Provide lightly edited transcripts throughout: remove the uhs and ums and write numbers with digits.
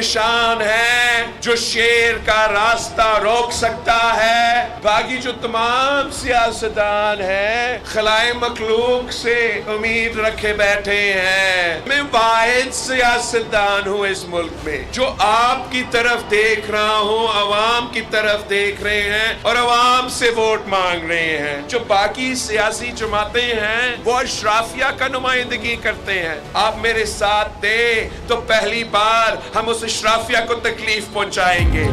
निशान है जो शेर का रास्ता रोक सकता है। बाकी जो तमाम सियासतदान हैं खलाए मखलूक से उम्मीद रखे बैठे हैं। मैं वाहिद सियासतदान हूँ इस मुल्क में जो आपकी तरफ देख रहा हूँ, अवाम की तरफ देख रहे हैं और अवाम से वोट मांग रहे हैं। जो बाकी सियासी जमातें हैं वो अशराफिया का नुमाइंदगी करते हैं। आप मेरे साथ दे तो पहली बार हम उस अशराफिया को तकलीफ पहुंचाएंगे।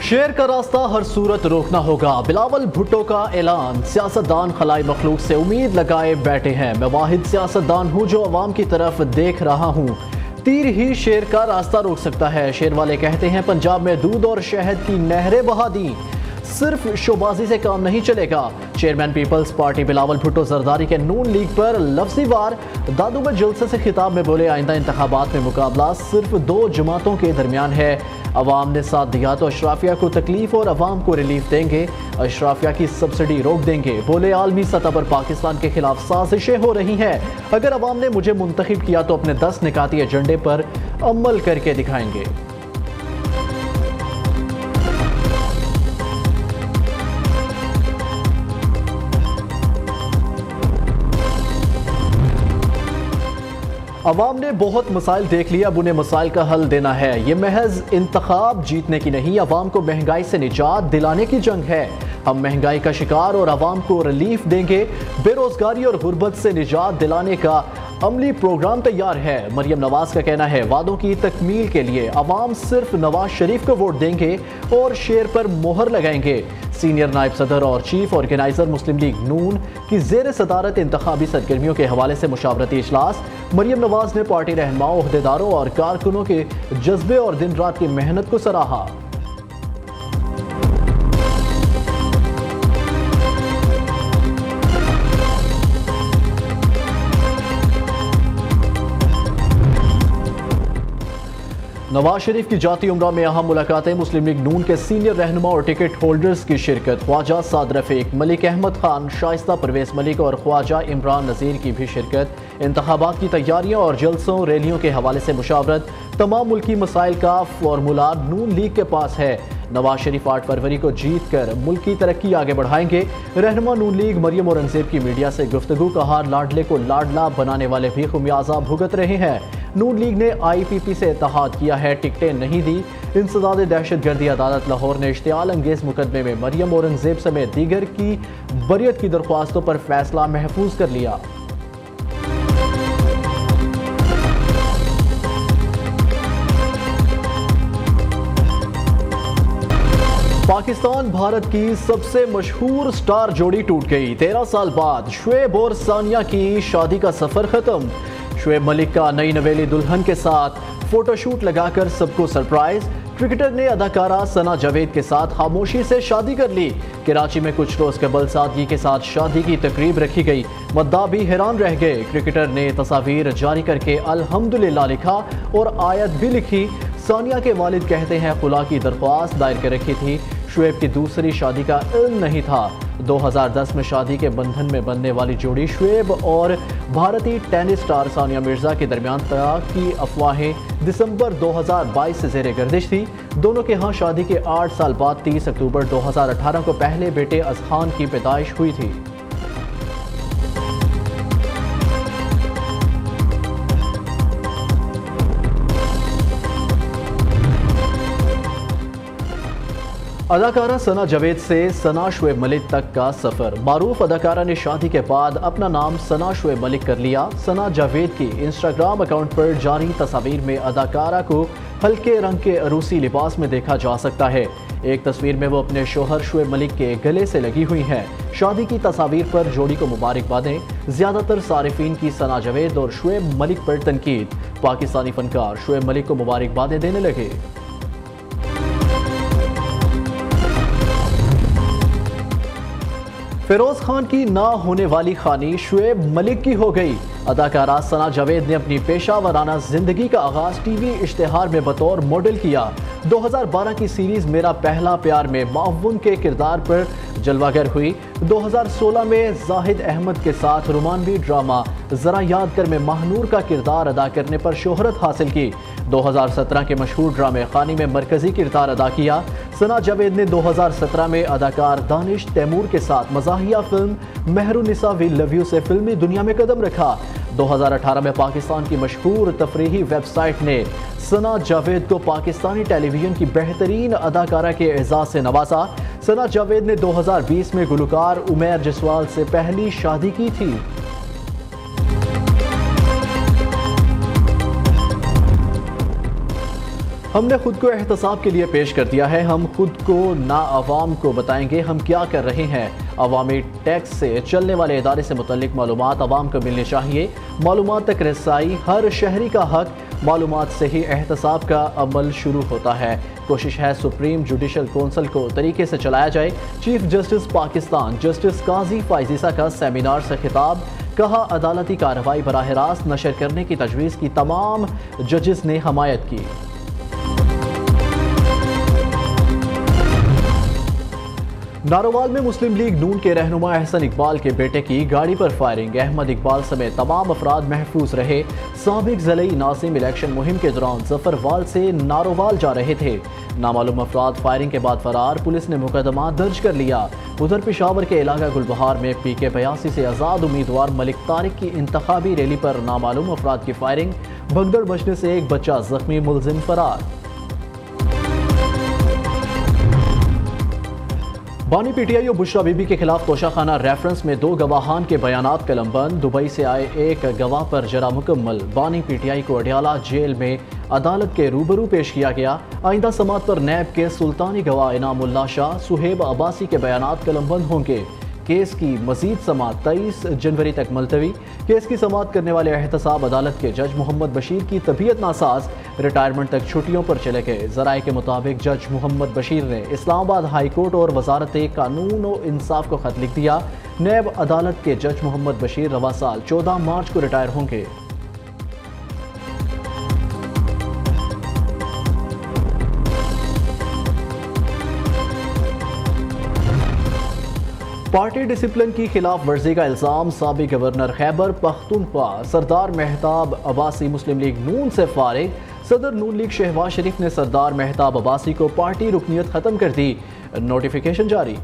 शेर का रास्ता हर सूरत रोकना होगा, बिलावल भुट्टो का ऐलान। सियासतदान खलाई मखलूक से उम्मीद लगाए बैठे हैं। मैं वाहिद सियासतदान हूँ जो अवाम की तरफ देख रहा हूँ। तीर ही शेर का रास्ता रोक सकता है। शेर वाले कहते हैं पंजाब में दूध और शहद की नहरें बहा दी, सिर्फ शोबाजी से काम नहीं चलेगा। चेयरमैन पीपल्स पार्टी बिलावल भुट्टो जरदारी के नून लीग पर लफ्जी वार। दादू में जलसे से खिताब में बोले आइंदा इंतखाबात में मुकाबला सिर्फ दो जमातों के दरमियान है। अवाम ने साथ दिया तो अशराफिया को तकलीफ और अवाम को रिलीफ देंगे। अशराफिया की सब्सिडी रोक देंगे। बोले आलमी सतह पर पाकिस्तान के खिलाफ साजिशें हो रही हैं। अगर अवाम ने मुझे मुंतखब किया तो अपने 10 निकाती एजेंडे पर अमल करके दिखाएंगे। अवाम ने बहुत मसाइल देख लिया, अब उन्हें मसाइल का हल देना है। ये महज इंतखाब जीतने की नहीं, अवाम को महंगाई से निजात दिलाने की जंग है। हम महंगाई का शिकार और अवाम को रिलीफ देंगे। बेरोजगारी और गुर्बत से निजात दिलाने का अमली प्रोग्राम तैयार है। मरियम नवाज का कहना है वादों की तकमील के लिए अवाम सिर्फ नवाज शरीफ को वोट देंगे और शेर पर मोहर लगाएंगे। सीनियर नायब सदर और चीफ ऑर्गेनाइजर मुस्लिम लीग नून की जेर सदारत इंतखाबी सरगर्मियों के हवाले से मुशावरती इजलास। मरियम नवाज ने पार्टी रहनुमाओं, ओहदेदारों और कारकुनों के जज्बे और दिन रात की मेहनत को सराहा। नवाज शरीफ की जाती उम्रा में अहम मुलाकातें। मुस्लिम लीग नून के सीनियर रहनुमा और टिकट होल्डर्स की शिरकत। ख्वाजा साद रफीक, मलिक अहमद खान, शाइस्ता परवेज मलिक और ख्वाजा इमरान नज़ीर की भी शिरकत। इंतखाबात की तैयारियों और जलसों रैलियों के हवाले से मुशावरत। तमाम मुल्की मसाइल का फार्मूला नून लीग के पास है। नवाज शरीफ 8 फरवरी को जीत कर मुल्क की तरक्की आगे बढ़ाएंगे। रहनुमा नून लीग मरियम औरंगजेब की मीडिया से गुफ्तगू। कहा लाडले को लाडला बनाने वाले भी खुमियाजा भुगत रहे हैं। नून लीग ने IPP से इत्तेहाद किया है, टिकटें नहीं दी। इंसदाद दहशतगर्दी अदालत लाहौर ने इश्तियाल अंगेज मुकदमे में मरियम औरंगजेब समेत दीगर की बरियत की दरख्वास्तों पर फैसला महफूज कर लिया। पाकिस्तान भारत की सबसे मशहूर स्टार जोड़ी टूट गई। 13 साल बाद शुएब और सानिया की शादी का सफर खत्म। शुएब मलिक का नई नवेली दुल्हन के साथ फोटोशूट लगाकर सबको सरप्राइज। क्रिकेटर ने अदाकारा सना जावेद के साथ खामोशी से शादी कर ली। कराची में कुछ रोज कबल सादगी के साथ शादी की तकरीब रखी गई। मद्दा भी हैरान रह गए। क्रिकेटर ने तस्वीर जारी करके अल्हम्दुलिल्लाह लिखा और आयत भी लिखी। सानिया के वालिद कहते हैं खुला की दरख्वास्त दायर कर रखी थी। शुएब की दूसरी शादी का इल्म नहीं था। 2010 में शादी के बंधन में बनने वाली जोड़ी शुएब और भारतीय टेनिस स्टार सानिया मिर्जा के दरमियान तलाक की अफवाहें दिसंबर 2022 से ज़ेरे गर्दिश थी। दोनों के यहाँ शादी के 8 साल बाद 30 अक्टूबर 2018 को पहले बेटे अजहान की पैदाइश हुई थी। अदाकारा सना जावेद से सना शुएब मलिक तक का सफर। मारूफ अदाकारा ने शादी के बाद अपना नाम सना शुएब मलिक कर लिया। सना जावेद की इंस्टाग्राम अकाउंट पर जारी तस्वीर में अदाकारा को हल्के रंग के अरूसी लिबास में देखा जा सकता है। एक तस्वीर में वो अपने शोहर शुएब मलिक के गले से लगी हुई हैं। शादी की तस्वीर पर जोड़ी को मुबारकबादें। ज्यादातर सारिफीन की सना जावेद और शुएब मलिक पर तनकीद। पाकिस्तानी फनकार शुएब मलिक को मुबारकबादें देने लगे। فیروز خان کی نہ ہونے والی خانی شعیب ملک کی ہو گئی۔ اداکارہ ثنا جاوید نے اپنی پیشہ ورانہ زندگی کا آغاز ٹی وی اشتہار میں بطور ماڈل کیا۔ 2012 کی سیریز میرا پہلا پیار میں معاون کے کردار پر جلوہ گر ہوئی۔ 2016 میں زاہد احمد کے ساتھ رومانوی ڈرامہ ذرا یاد کر میں ماہنور کا کردار ادا کرنے پر شہرت حاصل کی۔ 2017 کے مشہور ڈرامے خانی میں مرکزی کردار ادا کیا۔ ثنا جاوید نے 2017 میں اداکار دانش تیمور کے ساتھ مزاحیہ فلم مہر النساء وی لو یو سے فلمی دنیا میں قدم رکھا۔ 2018 میں پاکستان کی مشہور تفریحی ویب سائٹ نے ثنا جاوید کو پاکستانی ٹیلی ویژن کی بہترین اداکارہ کے اعزاز سے نوازا۔ ثنا جاوید نے 2020 میں گلوکار عمیر جسوال سے پہلی شادی کی تھی۔ ہم نے خود کو احتساب کے لیے پیش کر دیا ہے، ہم خود کو نہ عوام کو بتائیں گے ہم کیا کر رہے ہیں۔ عوامی ٹیکس سے چلنے والے ادارے سے متعلق معلومات عوام کو ملنی چاہیے۔ معلومات تک رسائی ہر شہری کا حق، معلومات سے ہی احتساب کا عمل شروع ہوتا ہے۔ کوشش ہے سپریم جوڈیشل کونسل کو طریقے سے چلایا جائے۔ چیف جسٹس پاکستان جسٹس قاضی فائز کا سیمینار سے خطاب، کہا عدالتی کارروائی براہ راست نشر کرنے کی تجویز کی تمام ججز نے حمایت کی۔ ناروال میں مسلم لیگ نون کے رہنما احسن اقبال کے بیٹے کی گاڑی پر فائرنگ، احمد اقبال سمیت تمام افراد محفوظ رہے۔ سابق ضلعی ناظم الیکشن مہم کے دوران ظفروال سے ناروال جا رہے تھے۔ نامعلوم افراد فائرنگ کے بعد فرار، پولیس نے مقدمہ درج کر لیا۔ ادھر پشاور کے علاقہ گلبہار میں پی کے 82 سے آزاد امیدوار ملک طارق کی انتخابی ریلی پر نامعلوم افراد کی فائرنگ، بھگدڑ مچنے سے ایک بچہ زخمی، ملزم فرار۔ بانی پی ٹی آئی اور بشرا بی بی کے خلاف توشہ خانہ ریفرنس میں 2 گواہان کے بیانات قلم بند، دبئی سے آئے ایک گواہ پر جرا مکمل۔ بانی پی ٹی آئی کو اڈیالہ جیل میں عدالت کے روبرو پیش کیا گیا۔ آئندہ سماعت پر نیب کے سلطانی گواہ انعام اللہ شاہ، سہیب عباسی کے بیانات قلم بند ہوں گے۔ کیس کی مزید سماعت 23 جنوری تک ملتوی۔ کیس کی سماعت کرنے والے احتساب عدالت کے جج محمد بشیر کی طبیعت ناساز، ریٹائرمنٹ تک چھٹیوں پر چلے گئے۔ ذرائع کے مطابق جج محمد بشیر نے اسلام آباد ہائی کورٹ اور وزارت قانون و انصاف کو خط لکھ دیا۔ نیب عدالت کے جج محمد بشیر رواں سال 14 مارچ کو ریٹائر ہوں گے۔ پارٹی ڈسپلن کی خلاف ورزی کا الزام، سابق گورنر خیبر پختونخوا سردار مہتاب عباسی مسلم لیگ نون سے فارغ۔ صدر نون لیگ شہباز شریف نے سردار مہتاب عباسی کو پارٹی رکنیت ختم کر دی، نوٹیفیکیشن جاری۔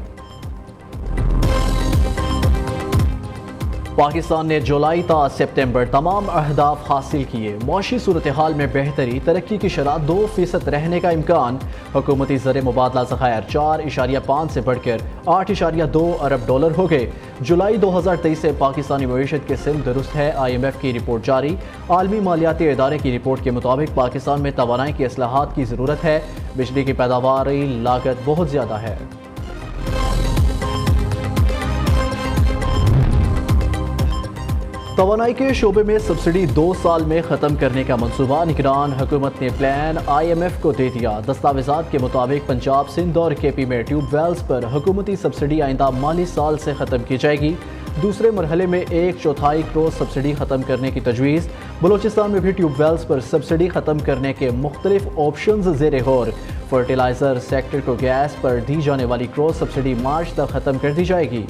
پاکستان نے جولائی تا سپتمبر تمام اہداف حاصل کیے، معاشی صورتحال میں بہتری، ترقی کی شرح 2% رہنے کا امکان۔ حکومتی زر مبادلہ ذخائر 4.5 سے بڑھ کر 8.2 ارب ڈالر ہو گئے۔ جولائی 2023 سے پاکستانی معیشت کے سمت درست ہے، IMF کی رپورٹ جاری۔ عالمی مالیاتی ادارے کی رپورٹ کے مطابق پاکستان میں توانائی کی اصلاحات کی ضرورت ہے، بجلی کی پیداواری لاگت بہت زیادہ ہے۔ توانائی کے شعبے میں سبسڈی 2 سال میں ختم کرنے کا منصوبہ، نگران حکومت نے پلان IMF کو دے دیا۔ دستاویزات کے مطابق پنجاب، سندھ اور KP میں ٹیوب ویلز پر حکومتی سبسڈی آئندہ مالی سال سے ختم کی جائے گی۔ دوسرے مرحلے میں 1/4 کروڑ سبسڈی ختم کرنے کی تجویز۔ بلوچستان میں بھی ٹیوب ویلز پر سبسڈی ختم کرنے کے مختلف آپشنز زیر غور۔ فرٹیلائزر سیکٹر کو گیس پر دی جانے والی کروڑ سبسڈی مارچ تک ختم کر دی جائے گی۔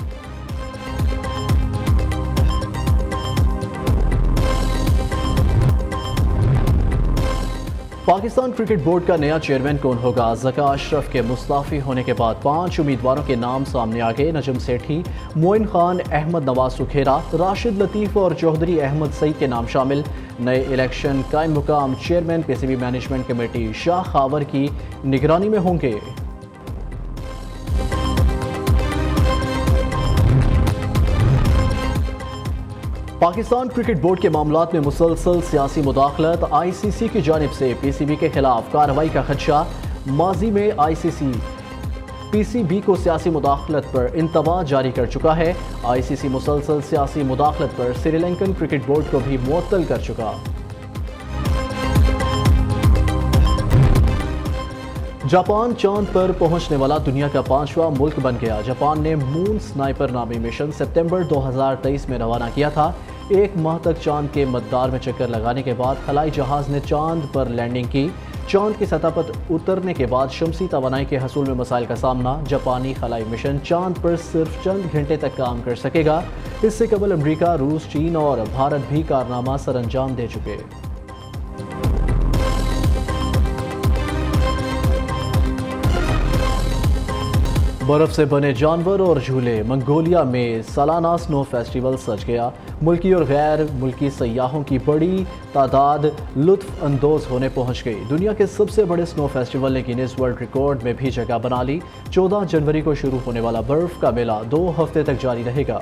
پاکستان کرکٹ بورڈ کا نیا چیئرمین کون ہوگا؟ ذکا اشرف کے مستعفی ہونے کے بعد 5 امیدواروں کے نام سامنے آ گئے۔ نجم سیٹھی، معین خان، احمد نواز سکھیرا، راشد لطیف اور چودھری احمد سعید کے نام شامل۔ نئے الیکشن قائم مقام چیئرمین PCB مینجمنٹ کمیٹی شاہ خاور کی نگرانی میں ہوں گے۔ پاکستان کرکٹ بورڈ کے معاملات میں مسلسل سیاسی مداخلت، ICC کی جانب سے PCB کے خلاف کارروائی کا خدشہ۔ ماضی میں ICC PCB کو سیاسی مداخلت پر انتباہ جاری کر چکا ہے۔ ICC مسلسل سیاسی مداخلت پر سری لنکن کرکٹ بورڈ کو بھی معطل کر چکا۔ जापान चांद पर पहुंचने वाला दुनिया का 5वां मुल्क बन गया। जापान ने मून स्नाइपर नामी मिशन सितंबर 2023 में रवाना किया था। एक माह तक चांद के मदार में चक्कर लगाने के बाद खलाई जहाज ने चांद पर लैंडिंग की। चांद की सतह पर उतरने के बाद शमसी तवानाई के हसूल में मसाइल का सामना। जापानी खलाई मिशन चांद पर सिर्फ चंद घंटे तक काम कर सकेगा। इससे कबल अमेरिका, रूस, चीन और भारत भी कारनामा सरअंजाम दे चुके। बर्फ से बने जानवर और झूले। मंगोलिया में सालाना स्नो फेस्टिवल सज गया। मुल्की और गैर मुल्की सयाहों की बड़ी तादाद लुत्फ अंदोज होने पहुंच गई। दुनिया के सबसे बड़े स्नो फेस्टिवल ने गिनीज वर्ल्ड रिकॉर्ड में भी जगह बना ली। 14 जनवरी को शुरू होने वाला बर्फ का मेला 2 हफ्ते तक जारी रहेगा।